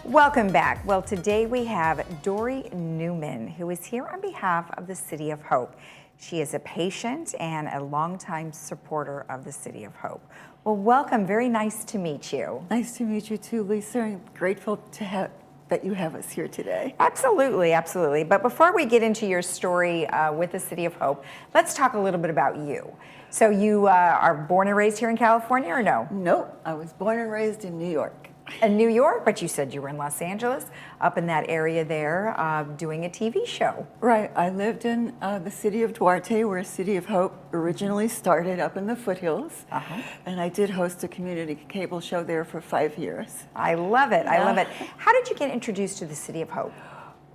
Welcome back. Well, today we have Dory Newman, who is here on behalf of the City of Hope. She is a patient and a longtime supporter of the City of Hope. Well, welcome. Very nice to meet you. Nice to meet you too, Lisa. I'm grateful that you have us here today. Absolutely, absolutely. But before we get into your story with the City of Hope, let's talk a little bit about you. So you are born and raised here in California, or no? Nope, I was born and raised in New York. In New York, but you said you were in Los Angeles, up in that area there, doing a TV show. Right, I lived in the city of Duarte, where City of Hope originally started up in the foothills. And I did host a community cable show there for 5 years. I love it, I love it. How did you get introduced to the City of Hope?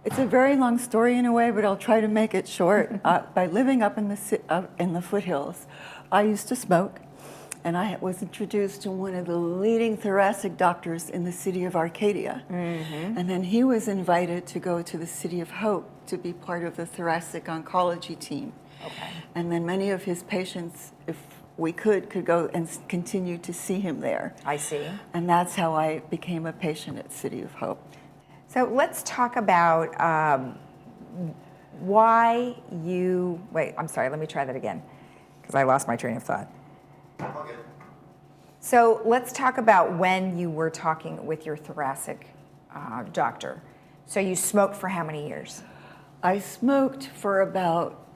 It's a very long story in a way, but I'll try to make it short. By living up in the foothills, I used to smoke. And I was introduced to one of the leading thoracic doctors in the city of Arcadia. And then he was invited to go to the City of Hope to be part of the thoracic oncology team. And then many of his patients, if we could go and continue to see him there. I see. And that's how I became a patient at City of Hope. So let's talk about why you, wait, I'm sorry, let me try that again, because I lost my train of thought. Okay. So let's talk about when you were talking with your thoracic doctor. So you smoked for how many years? I smoked for about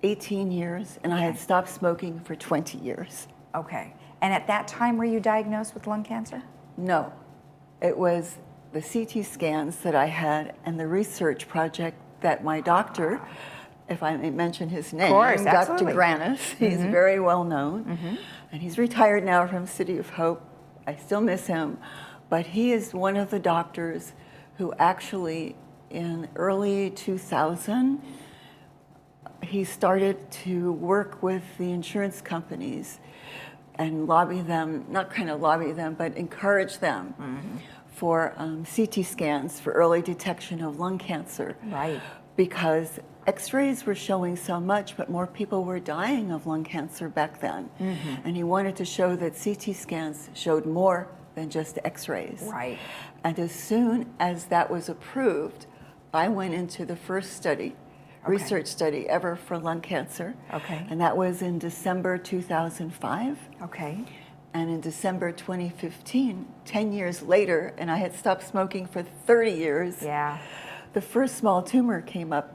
18 years, and I had stopped smoking for 20 years. Okay. And at that time, were you diagnosed with lung cancer? No. It was the CT scans that I had and the research project that my doctor, if I may mention his name, Dr. Absolutely. Granis, he's very well known. And he's retired now from City of Hope. I still miss him. But he is one of the doctors who actually, in early 2000, he started to work with the insurance companies and lobby them, not kind of lobby them, but encourage them for CT scans for early detection of lung cancer. Right. Because X-rays were showing so much, but more people were dying of lung cancer back then. And he wanted to show that CT scans showed more than just X-rays. Right. And as soon as that was approved, I went into the first study, research study ever for lung cancer. And that was in December 2005. And in December 2015, 10 years later, and I had stopped smoking for 30 years, the first small tumor came up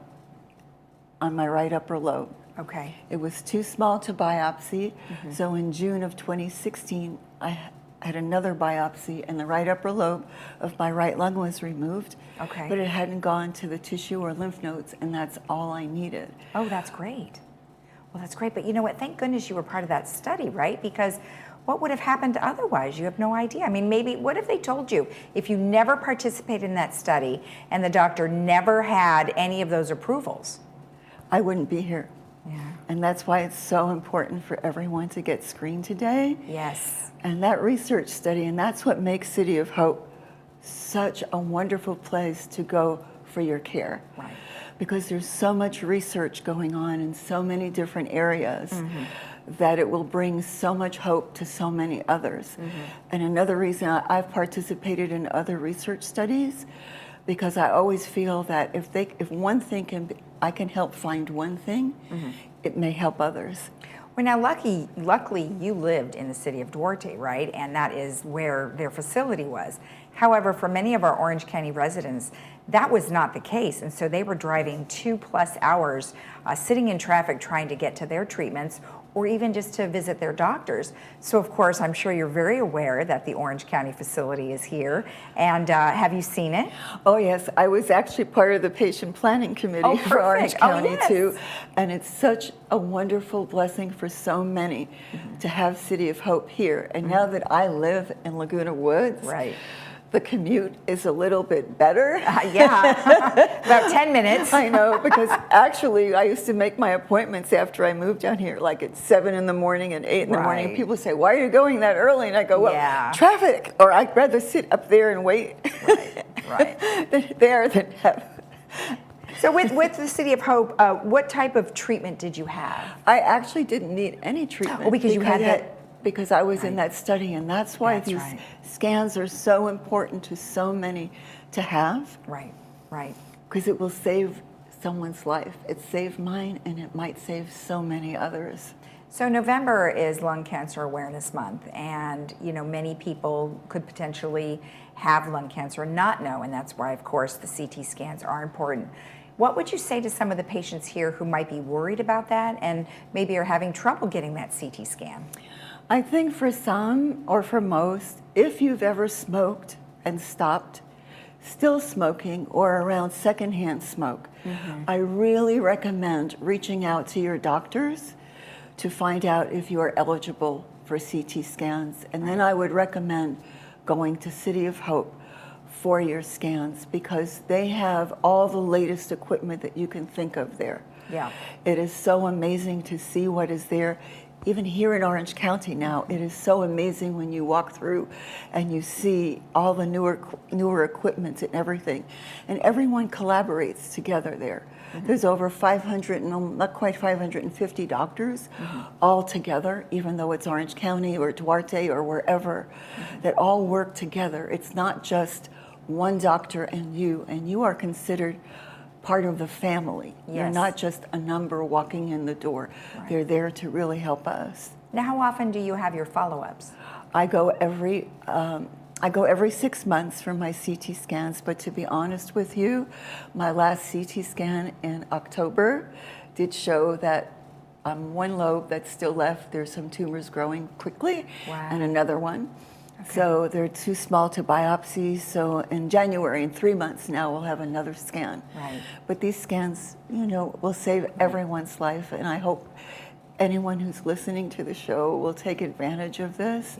on my right upper lobe. It was too small to biopsy, so in June of 2016, I had another biopsy, and the right upper lobe of my right lung was removed, but it hadn't gone to the tissue or lymph nodes, and that's all I needed. Oh, that's great. Well, that's great, but you know what? Thank goodness you were part of that study, right? Because what would have happened otherwise? You have no idea. I mean, maybe, what if they told you, if you never participated in that study and the doctor never had any of those approvals? I wouldn't be here. And that's why it's so important for everyone to get screened today. Yes. And that research study, and that's what makes City of Hope such a wonderful place to go for your care. Right. Because there's so much research going on in so many different areas that it will bring so much hope to so many others. And another reason I've participated in other research studies, because I always feel that if one thing I can help find one thing, it may help others. Well, now, luckily, you lived in the city of Duarte, right? And that is where their facility was. However, for many of our Orange County residents, that was not the case. And so they were driving 2+ hours, sitting in traffic trying to get to their treatments, or even just to visit their doctors. So of course, I'm sure you're very aware that the Orange County facility is here. And have you seen it? Oh yes, I was actually part of the patient planning committee for Orange County too. And it's such a wonderful blessing for so many to have City of Hope here. And now that I live in Laguna Woods, the commute is a little bit better. About 10 minutes. I know, because actually I used to make my appointments after I moved down here, like at 7 in the morning and 8 in the morning. And people say, why are you going that early? And I go, well, traffic, or I'd rather sit up there and wait there than have. So with the City of Hope, what type of treatment did you have? I actually didn't need any treatment. Oh, because you had that. because I was in that study, and that's why these scans are so important to so many to have. Right, right. Because it will save someone's life. It saved mine, and it might save so many others. So November is Lung Cancer Awareness Month, and many people could potentially have lung cancer and not know, and that's why, of course, the CT scans are important. What would you say to some of the patients here who might be worried about that and maybe are having trouble getting that CT scan? I think for some, or for most, if you've ever smoked and stopped, still smoking or around secondhand smoke, I really recommend reaching out to your doctors to find out if you are eligible for CT scans. And then I would recommend going to City of Hope for your scans, because they have all the latest equipment that you can think of there. Yeah. It is so amazing to see what is there. Even here in Orange County now, it is so amazing when you walk through and you see all the newer equipment and everything. And everyone collaborates together there. There's over 500, not quite 550 doctors all together, even though it's Orange County or Duarte or wherever, that all work together. It's not just one doctor and you are considered part of the family. Yes. You're not just a number walking in the door. They're there to really help us. Now, how often do you have your follow-ups? I go every 6 months for my CT scans, but to be honest with you, my last CT scan in October did show that one lobe that's still left, there's some tumors growing quickly, and another one. So they're too small to biopsy. So in January, in 3 months now, we'll have another scan. But these scans, will save everyone's life. And I hope anyone who's listening to the show will take advantage of this.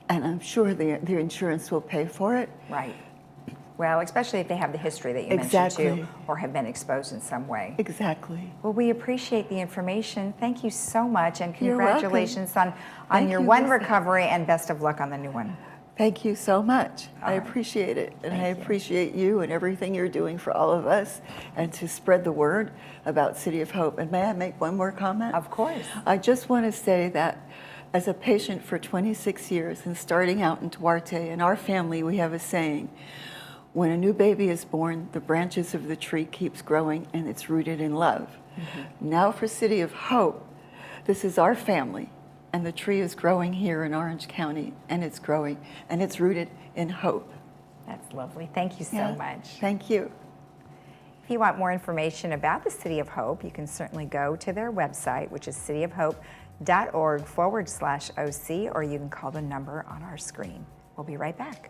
And I'm sure their insurance will pay for it. Right. Well, especially if they have the history that you mentioned too, or have been exposed in some way. Exactly. Well, we appreciate the information. Thank you so much, and congratulations on your one recovery, and best of luck on the new one. Thank you so much. I appreciate it. And I appreciate you and everything you're doing for all of us, and to spread the word about City of Hope. And may I make one more comment? Of course. I just want to say that as a patient for 26 years and starting out in Duarte, in our family we have a saying, when a new baby is born, the branches of the tree keeps growing, and it's rooted in love. Now for City of Hope, this is our family. And the tree is growing here in Orange County, and it's growing, and it's rooted in hope. That's lovely. Thank you so much. Thank you. If you want more information about the City of Hope, you can certainly go to their website, which is cityofhope.org/OC, or you can call the number on our screen. We'll be right back.